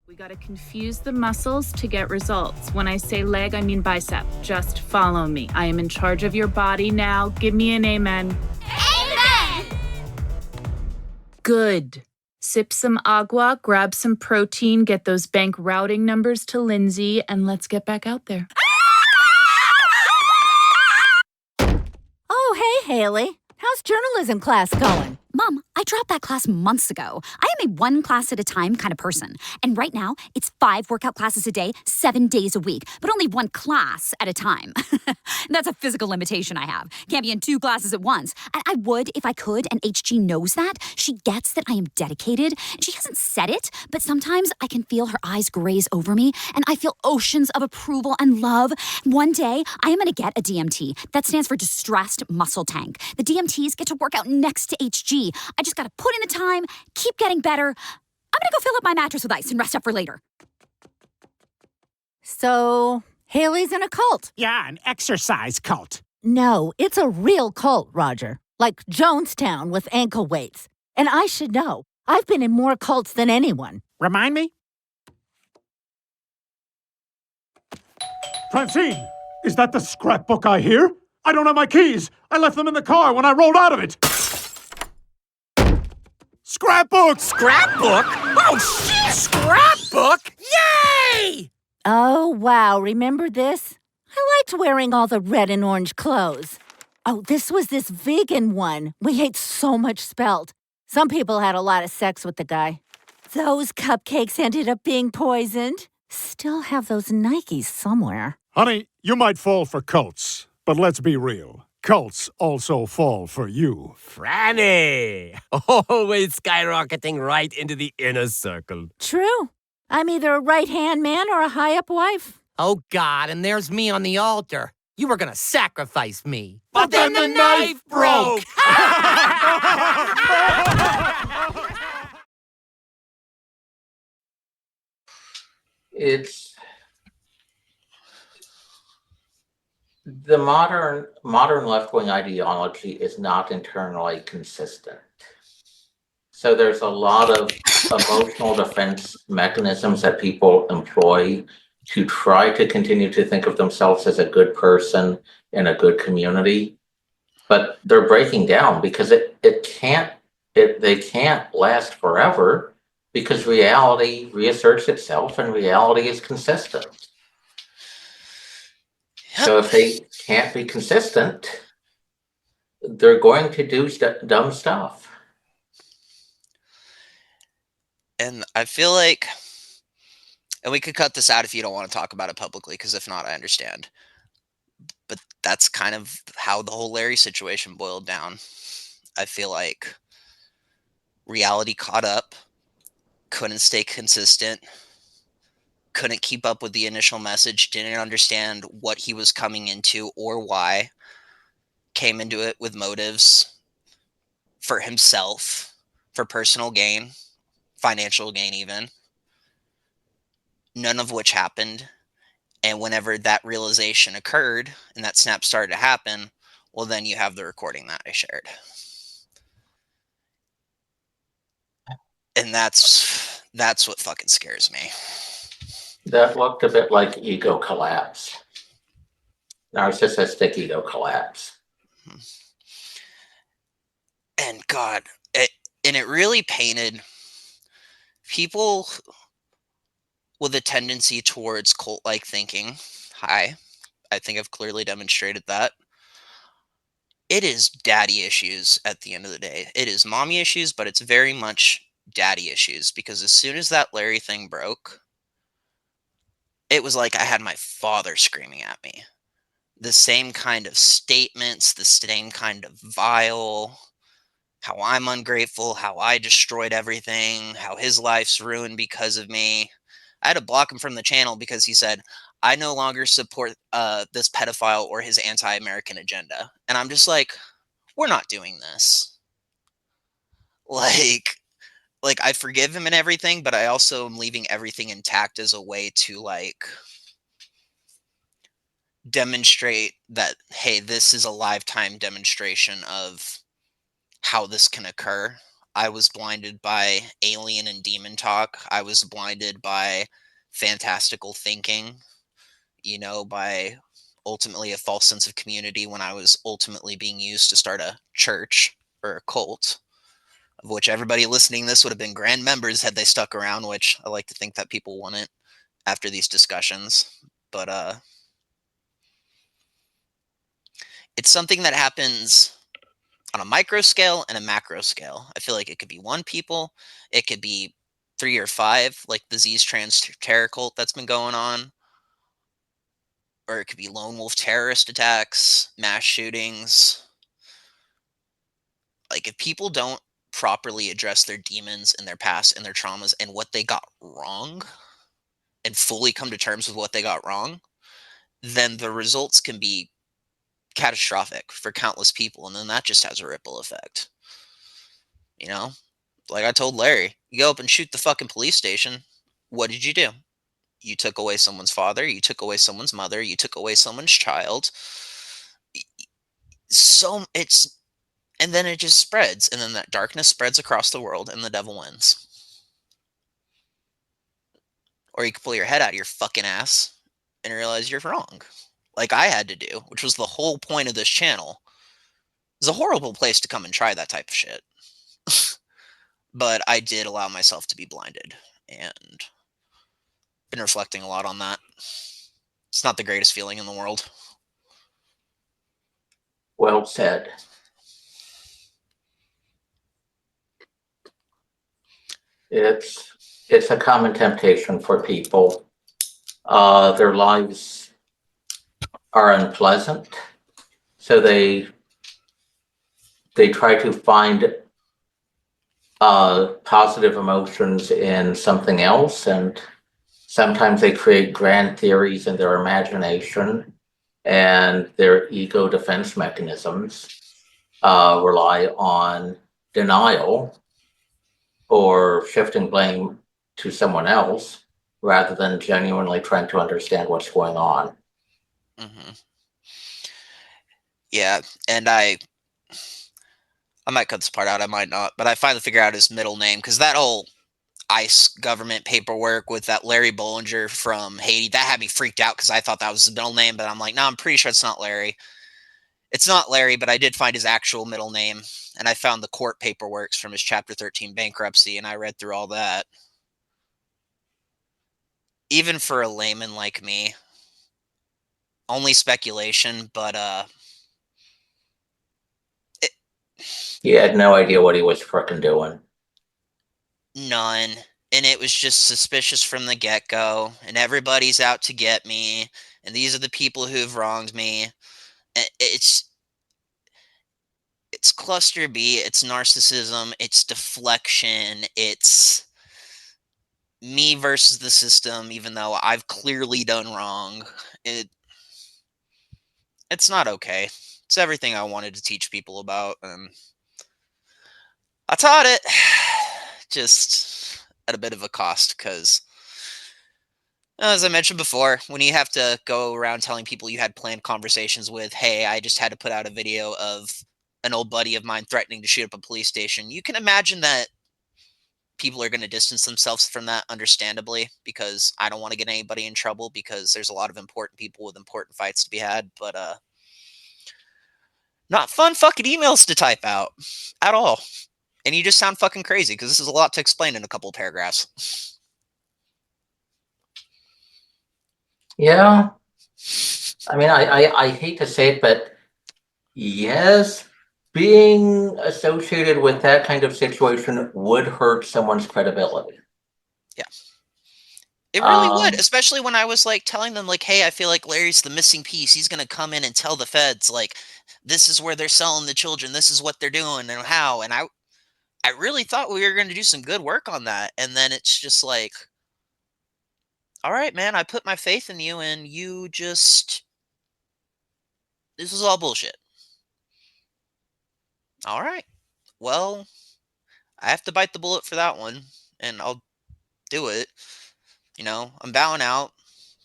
We gotta confuse the muscles to get results. When I say leg, I mean bicep. Just follow me. I am in charge of your body now. Give me an amen. Amen! Good. Sip some agua, grab some protein, get those bank routing numbers to Lindsay, and let's get back out there. Oh, hey, Haley. How's journalism class going? Mom, I dropped that class months ago. I am a one class at a time kind of person. And right now, it's 5 workout classes a day, 7 days a week, but only one class at a time. That's a physical limitation I have. Can't be in 2 classes at once. And I would if I could, and HG knows that. She gets that I am dedicated. She hasn't said it, but sometimes I can feel her eyes graze over me, and I feel oceans of approval and love. One day, I am going to get a DMT. That stands for Distressed Muscle Tank. The DMTs get to work out next to HG. I just gotta put in the time, keep getting better. I'm gonna go fill up my mattress with ice and rest up for later. So, Haley's in a cult? Yeah, an exercise cult. No, it's a real cult, Roger. Like Jonestown with ankle weights. And I should know. I've been in more cults than anyone. Remind me? Francine, is that the scrapbook I hear? I don't have my keys. I left them in the car when I rolled out of it. Scrapbook! Scrapbook? Oh, shit! Scrapbook? Yay! Oh, wow. Remember this? I liked wearing all the red and orange clothes. Oh, this was this vegan one. We ate so much spelt. Some people had a lot of sex with the guy. Those cupcakes ended up being poisoned. Still have those Nikes somewhere. Honey, you might fall for cults, but let's be real. Cults also fall for you. Franny! Always skyrocketing right into the inner circle. True. I'm either a right-hand man or a high-up wife. Oh, God, and there's me on the altar. You were gonna sacrifice me. But then the knife broke! It's the modern left-wing ideology is not internally consistent. So there's a lot of emotional defense mechanisms that people employ to try to continue to think of themselves as a good person in a good community, but they're breaking down because they can't last forever because reality reasserts itself and reality is consistent. So if they can't be consistent, they're going to do dumb stuff. And I feel like, and we could cut this out if you don't want to talk about it publicly, because if not, I understand. But that's kind of how the whole Larry situation boiled down. I feel like reality caught up, couldn't stay consistent, couldn't keep up with the initial message, didn't understand what he was coming into or why, came into it with motives for himself, for personal gain, financial gain even, none of which happened. And whenever that realization occurred and that snap started to happen, well, then you have the recording that I shared. And that's what fucking scares me. That looked a bit like ego collapse. Narcissistic ego collapse. And God, it really painted people with a tendency towards cult-like thinking. I think I've clearly demonstrated that. It is daddy issues at the end of the day. It is mommy issues, but it's very much daddy issues, because as soon as that Larry thing broke, it was like I had my father screaming at me. The same kind of statements, the same kind of vile, how I'm ungrateful, how I destroyed everything, how his life's ruined because of me. I had to block him from the channel because he said, I no longer support this pedophile or his anti-American agenda. And I'm just like, we're not doing this. Like I forgive him and everything, but I also am leaving everything intact as a way to like demonstrate that, hey, this is a lifetime demonstration of how this can occur. I was blinded by alien and demon talk. I was blinded by fantastical thinking, by ultimately a false sense of community when I was ultimately being used to start a church or a cult, of which everybody listening to this would have been grand members had they stuck around, which I like to think that people wouldn't after these discussions. But it's something that happens on a micro scale and a macro scale. I feel like it could be one people, it could be 3 or 5, like the Z's trans terror cult that's been going on, or it could be lone wolf terrorist attacks, mass shootings. Like, if people don't properly address their demons and their past and their traumas and what they got wrong and fully come to terms with what they got wrong, then the results can be catastrophic for countless people, and then that just has a ripple effect. Like I told Larry, you go up and shoot the fucking police station. What did you do? You took away someone's father, you took away someone's mother, you took away someone's child. And then it just spreads, and then that darkness spreads across the world, and the devil wins. Or you can pull your head out of your fucking ass and realize you're wrong, like I had to do, which was the whole point of this channel. It's a horrible place to come and try that type of shit. But I did allow myself to be blinded, and been reflecting a lot on that. It's not the greatest feeling in the world. Well said. It's a common temptation for people. Their lives are unpleasant, so they try to find positive emotions in something else, and sometimes they create grand theories in their imagination, and their ego defense mechanisms rely on denial or shifting blame to someone else rather than genuinely trying to understand what's going on. Mm-hmm. Yeah, and I might cut this part out, I might not, but I finally figured out his middle name, because that whole ICE government paperwork with that Larry Bollinger from Haiti, that had me freaked out because I thought that was his middle name, but I'm like, no, I'm pretty sure it's not Larry. It's not Larry, but I did find his actual middle name, and I found the court paperwork from his Chapter 13 bankruptcy, and I read through all that. Even for a layman like me, only speculation, but He had no idea what he was frickin' doing. None. And it was just suspicious from the get-go, and everybody's out to get me, and these are the people who've wronged me. It's cluster B, it's narcissism, it's deflection, it's me versus the system, even though I've clearly done wrong. It's not okay. It's everything I wanted to teach people about, and I taught it, just at a bit of a cost, because, as I mentioned before, when you have to go around telling people you had planned conversations with, hey, I just had to put out a video of an old buddy of mine threatening to shoot up a police station, you can imagine that people are going to distance themselves from that, understandably, because I don't want to get anybody in trouble, because there's a lot of important people with important fights to be had, but not fun fucking emails to type out at all. And you just sound fucking crazy, because this is a lot to explain in a couple of paragraphs. Yeah. I mean, I hate to say it, but yes, being associated with that kind of situation would hurt someone's credibility. Yeah. It really would, especially when I was like telling them, like, hey, I feel like Larry's the missing piece. He's going to come in and tell the feds, like, this is where they're selling the children. This is what they're doing and how. And I really thought we were going to do some good work on that. And then it's just like, all right, man, I put my faith in you, and you just, this is all bullshit. All right. Well, I have to bite the bullet for that one, and I'll do it. I'm bowing out.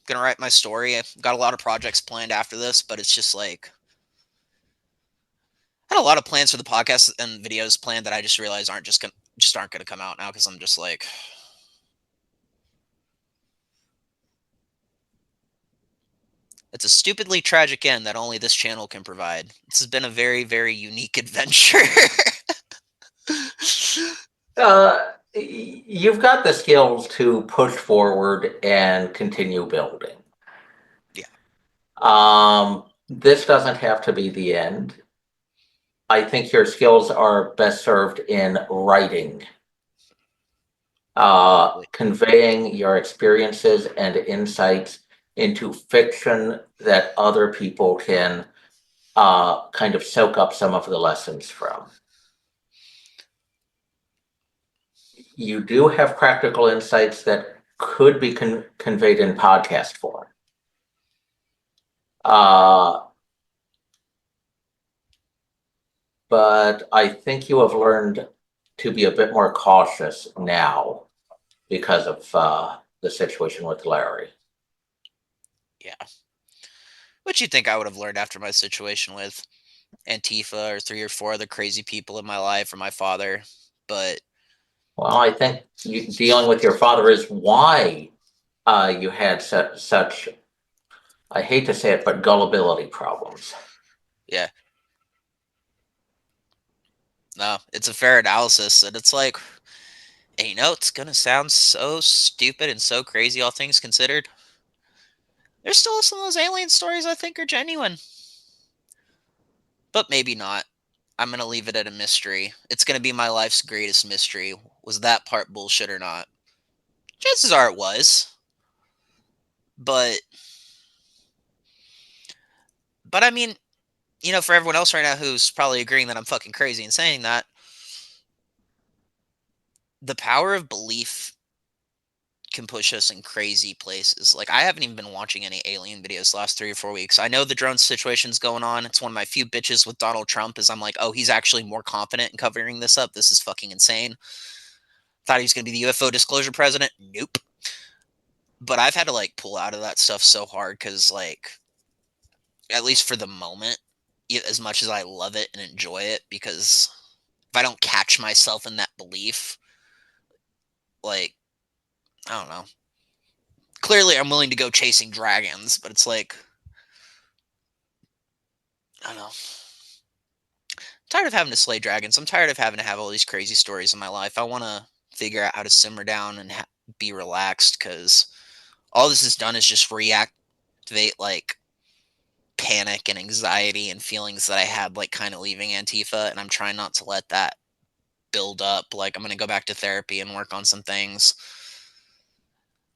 Gonna write my story. I've got a lot of projects planned after this, but it's just like, I had a lot of plans for the podcast and videos planned that I just realized aren't just aren't going to come out now because I'm just like, it's a stupidly tragic end that only this channel can provide. This has been a very, very unique adventure. You've got the skills to push forward and continue building. Yeah. This doesn't have to be the end. I think your skills are best served in writing, conveying your experiences and insights into fiction that other people can kind of soak up some of the lessons from. You do have practical insights that could be conveyed in podcast form. But I think you have learned to be a bit more cautious now because of the situation with Larry. Yeah. Which you'd think I would have learned after my situation with Antifa or 3 or 4 other crazy people in my life or my father. But well, I think dealing with your father is why you had such, I hate to say it, but gullibility problems. Yeah. No, it's a fair analysis, and it's like, and it's gonna sound so stupid and so crazy, all things considered. There's still some of those alien stories I think are genuine. But maybe not. I'm gonna leave it at a mystery. It's gonna be my life's greatest mystery. Was that part bullshit or not? Chances are it was. But I mean, for everyone else right now who's probably agreeing that I'm fucking crazy and saying that, the power of belief can push us in crazy places. Like, I haven't even been watching any alien videos the last 3 or 4 weeks. I know the drone situation's going on. It's one of my few bitches with Donald Trump is I'm like, oh, he's actually more confident in covering this up. This is fucking insane. Thought he was going to be the UFO disclosure president. Nope. But I've had to, like, pull out of that stuff so hard because, like, at least for the moment, as much as I love it and enjoy it, because if I don't catch myself in that belief, like, I don't know. Clearly, I'm willing to go chasing dragons, but it's like, I don't know. I'm tired of having to slay dragons. I'm tired of having to have all these crazy stories in my life. I want to figure out how to simmer down and be relaxed because all this has done is just reactivate, like, panic and anxiety and feelings that I had, like, kind of leaving Antifa, and I'm trying not to let that build up. Like, I'm going to go back to therapy and work on some things.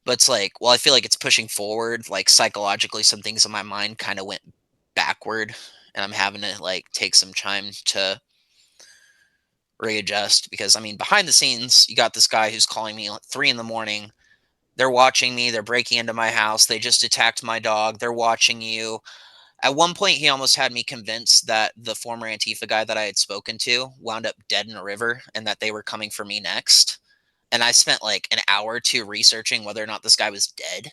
But it's like, well, I feel like it's pushing forward. Like, psychologically, some things in my mind kind of went backward, and I'm having to, like, take some time to readjust because, I mean, behind the scenes, you got this guy who's calling me at 3 in the morning. They're watching me. They're breaking into my house. They just attacked my dog. They're watching you. At one point, he almost had me convinced that the former Antifa guy that I had spoken to wound up dead in a river and that they were coming for me next. And I spent like an hour or two researching whether or not this guy was dead.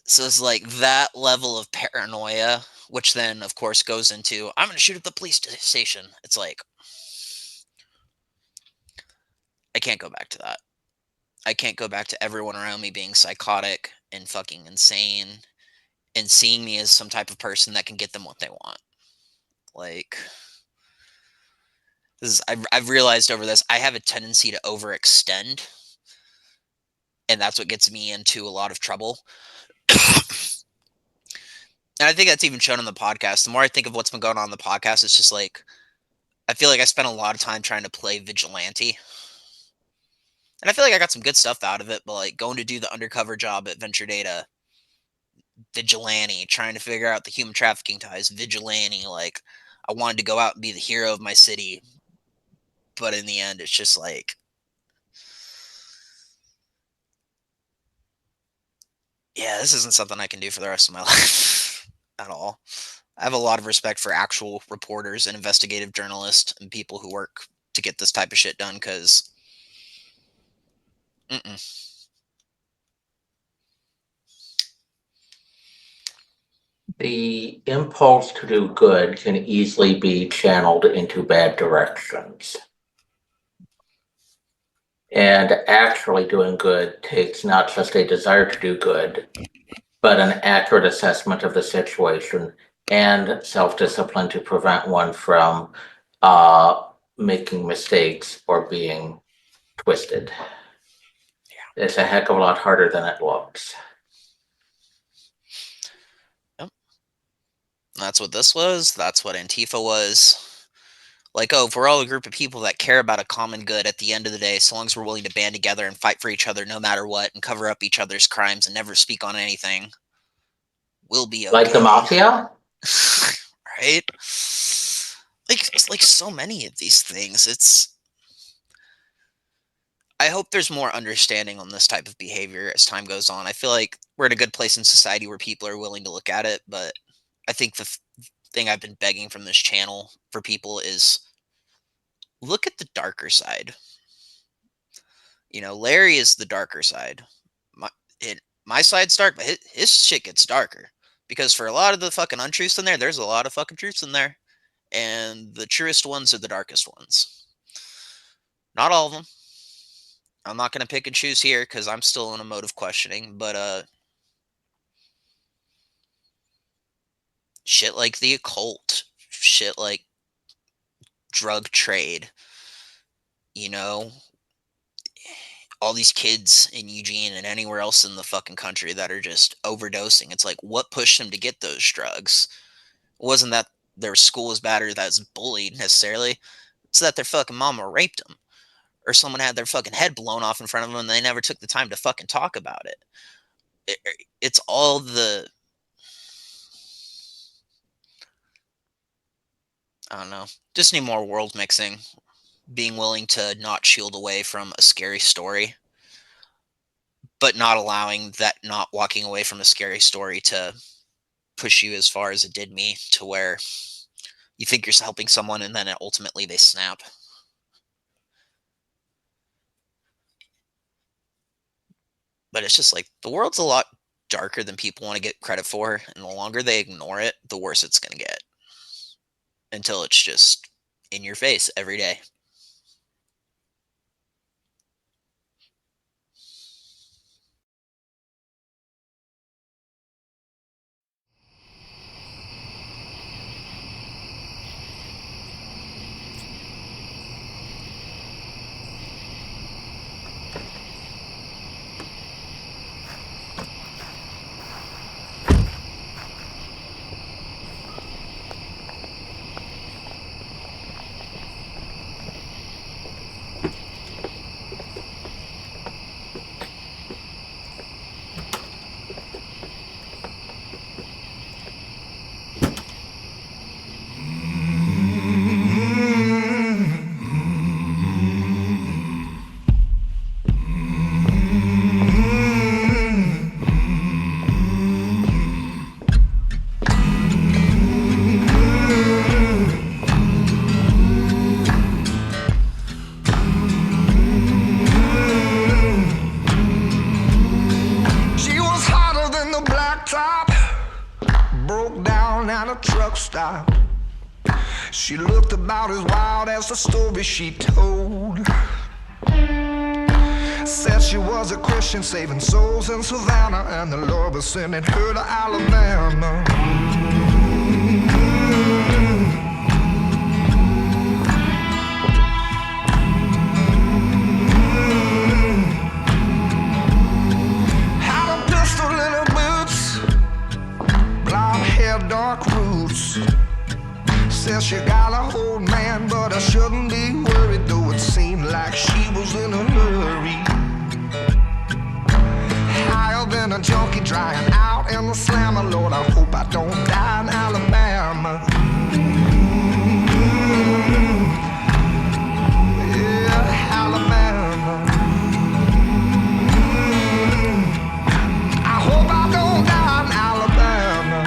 So it's like that level of paranoia, which then, of course, goes into, I'm going to shoot at the police station. It's like, I can't go back to that. I can't go back to everyone around me being psychotic and fucking insane and seeing me as some type of person that can get them what they want. Like, I've realized over this, I have a tendency to overextend, and that's what gets me into a lot of trouble. And I think that's even shown on the podcast. The more I think of what's been going on in the podcast, it's just like, I feel like I spent a lot of time trying to play vigilante. And I feel like I got some good stuff out of it, but like going to do the undercover job at Venture Data, vigilante, trying to figure out the human trafficking ties, vigilante, like I wanted to go out and be the hero of my city. But in the end, it's just like, yeah, this isn't something I can do for the rest of my life at all. I have a lot of respect for actual reporters and investigative journalists and people who work to get this type of shit done because The impulse to do good can easily be channeled into bad directions. And actually doing good takes not just a desire to do good, but an accurate assessment of the situation and self-discipline to prevent one from making mistakes or being twisted. It's a heck of a lot harder than it looks. Yep. That's what this was. That's what Antifa was. Like, oh, if we're all a group of people that care about a common good at the end of the day, so long as we're willing to band together and fight for each other no matter what and cover up each other's crimes and never speak on anything, we'll be okay. Like the mafia? Right? Like so many of these things, it's... I hope there's more understanding on this type of behavior as time goes on. I feel like we're in a good place in society where people are willing to look at it, but I think the thing I've been begging from this channel for people is look at the darker side. You know, Larry is the darker side. My side's dark, but his shit gets darker. Because for a lot of the fucking untruths in there, there's a lot of fucking truths in there. And the truest ones are the darkest ones. Not all of them. I'm not going to pick and choose here because I'm still in a mode of questioning. But shit like the occult. Shit like drug trade. You know, all these kids in Eugene and anywhere else in the fucking country that are just overdosing. It's like, what pushed them to get those drugs? It wasn't that their school was bad or that was bullied necessarily. It's that their fucking mama raped them. Or someone had their fucking head blown off in front of them and they never took the time to fucking talk about it. It's all the... I don't know. Just need more world mixing. Being willing to not shield away from a scary story, but not allowing that not walking away from a scary story to push you as far as it did me, to where you think you're helping someone and then ultimately they snap. But it's just like, the world's a lot darker than people want to get credit for, and the longer they ignore it, the worse it's going to get. Until it's just in your face every day. She looked about as wild as the story she told. Said she was a Christian saving souls in Savannah, and the Lord was sending her to Alabama. Had a pistol in her boots, blonde hair, dark roots. Says she got a hold man, but I shouldn't be worried, though it seemed like she was in a hurry. Higher than a junkie drying out in the slammer. Lord, I hope I don't die in Alabama. Yeah, Alabama. I hope I don't die in Alabama.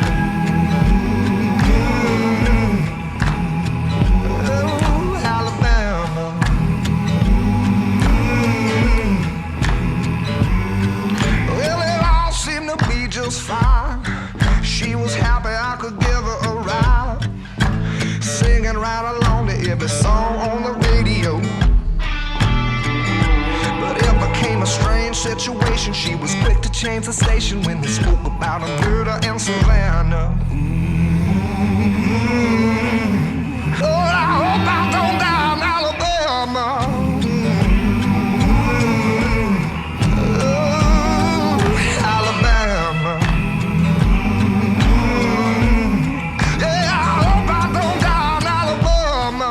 situation. She was quick to change the station when they spoke about a murder in Savannah. Lord, I hope I don't die in Alabama. Alabama. Yeah, I hope I don't die in Alabama.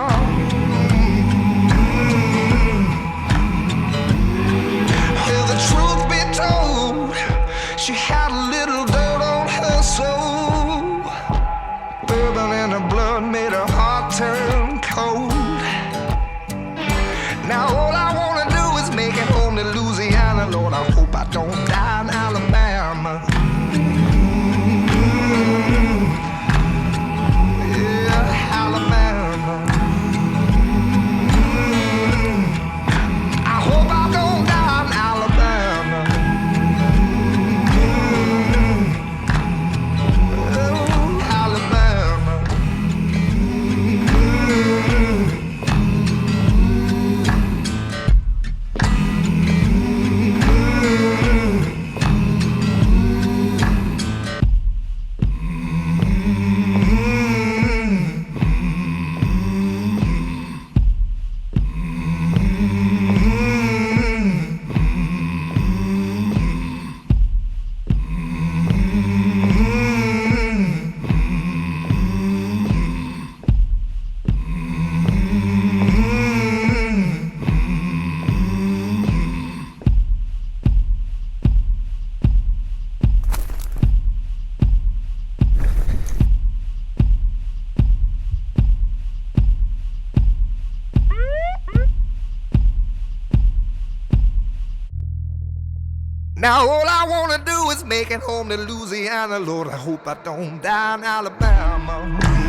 Well, the truth be told, she had a little dirt on her soul. Bourbon in her blood made her heart turn cold. Now all I wanna do is make it home to Louisiana. Lord, I hope I don't die in Alabama. Yeah, Alabama. I hope I don't die in Alabama. Oh, Alabama. Now all I wanna do is make it home to Louisiana. Lord, I hope I don't die in Alabama.